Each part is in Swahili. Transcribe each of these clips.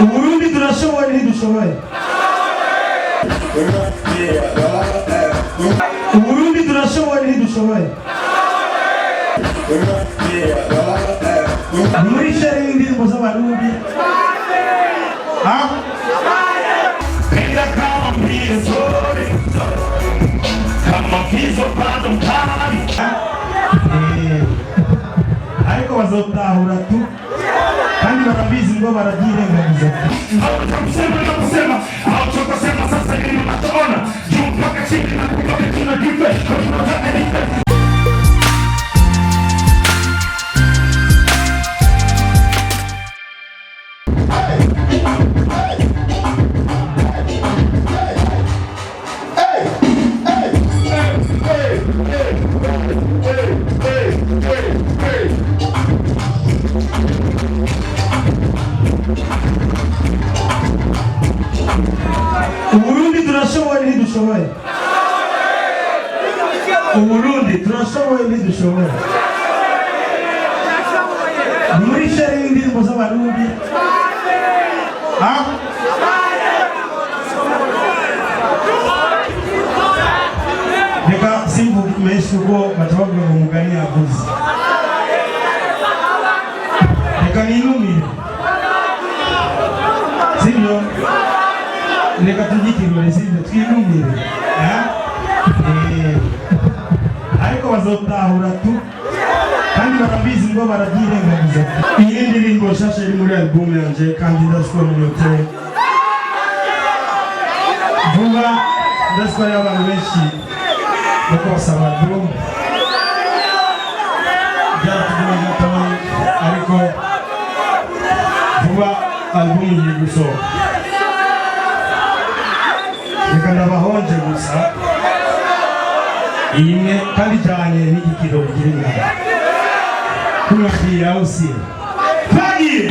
Uburundi turashoboye ntidushoboye. Uburundi turashoboye ntidushoboye. Muri shere y'indirimbo z'abarundi. Ariko bazotahura tu kandi barabizi ngo Baravyirengagiza. Uburundi turashoboye ntidushoboye. Uburundi turashoboye ntidushoboye. Muri shere y'indirimbo z'abarundi. Reka simvuga menshi ubwo batabavuga ngo umugani yavuze. Reka ninumire. Sibyo? Reka tugikirure sibyo twinumire. Ariko bazotahura tu kandi barabizi ngo Baravyirengagiza. Iyi ndirimbo nshasha iri muri album yanje kandi ndasukora umuyote. Vuba ndasukora abantu benshi bako basaba album. Byatuguma gatoya ariko vuba album iri gusohoka. Reka ndabahonje gusa imwe kandi cyane n'igikiro kiringa kumwakira usi Yahaye.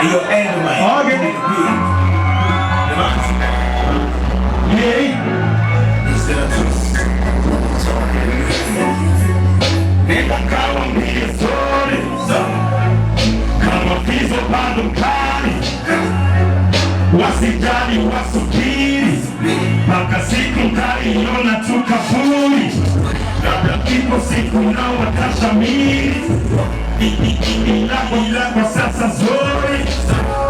Hiyo end man. Okay. Hey. Nenda kawa mbili story kama Fizzo bado mkali, wasijali wasubiri mpaka siku mtaiona tukaburi, labda ipo siku nao watashamiri, ila kwa sasa zori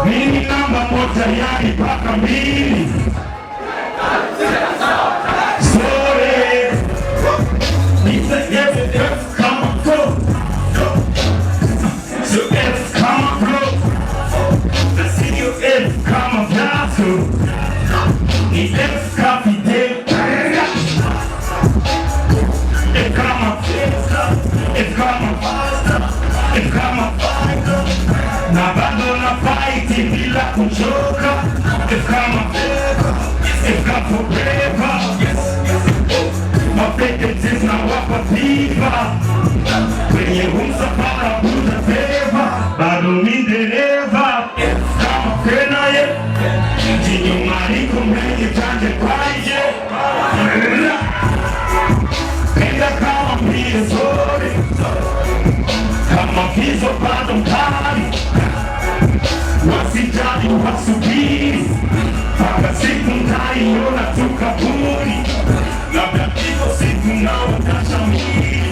mimi namba moja yani mpaka mbili. Na bado na fight bila kuchoka, kama forever. Mapekezi na wapa viva kwenye msafara buda beba, bado mi dereva kama kena ye jinyuma liko mwenye chanje kwaije penda kama mbili zori kama Fizzo bado mkali, wasijali wasubiri mpaka siku mtaiona tukaburi, labda ipo siku nao watashamiri,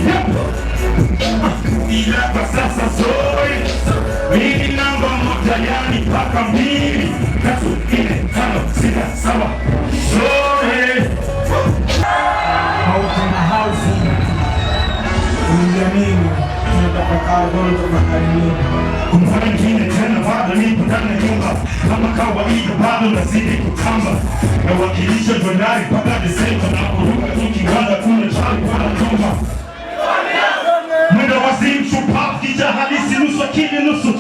ila kwa sasa zori mimi namba moja yani mpaka mbili, 3, 4, 5, 6, 7 zori Hautena hausi uliamini tunatafakari bora tafakari kumfanya kingine tena bado nipo ndani ya nyumba kama kawaida bado nazidi kutamba na wakilisha Januari mpaka Desemba na kuruka tukiwanda kuna chali kwa chomba mwendo wa simchupa kija halisi nusu akili nusu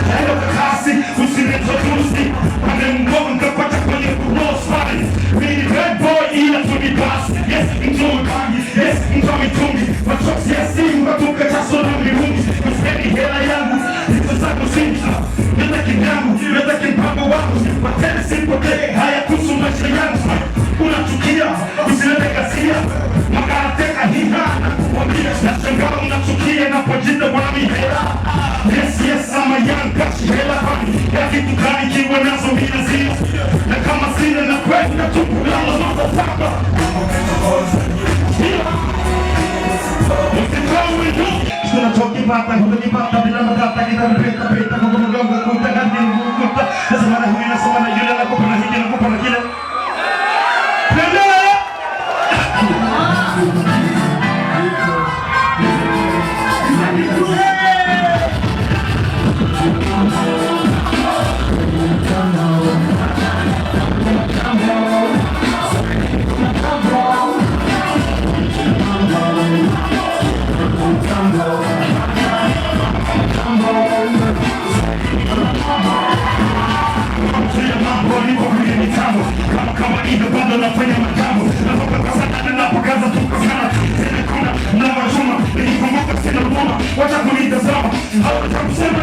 naenda kwa kasi usilete tusi pande mgongo nikapata kwenye kurosfari mini bad boy ila tunibasi yes mtumi kangi yes mtumi tungi machozi ya simu batuka chaso na mirungi kuseni hela yangu hizo zako simsa nenda kinyangu nenda kimpango wangu watene simpotee haya kusu maisha yangu unachukia usilete kasia makarateka hiha na kukwambia na shangao unachukia na kwa jinda wami hela yes yes ama young cash hela pani ya kitu kani kiwa nazo mina zio na kama sina na kwetu na tupu lala motherfucker tunachokipata kutokipata bila matata kitabipeta peta kukugonga kuta hadi kukuta nasema na huyu nasema na yule nakupa na hiki nakupa na kile kama hivyo bado nafanya matambo napoka sana napokaza tuko sana tena kuna mnawachuma nikikumbuka sina ngoma wacha kunitazama hawatakusema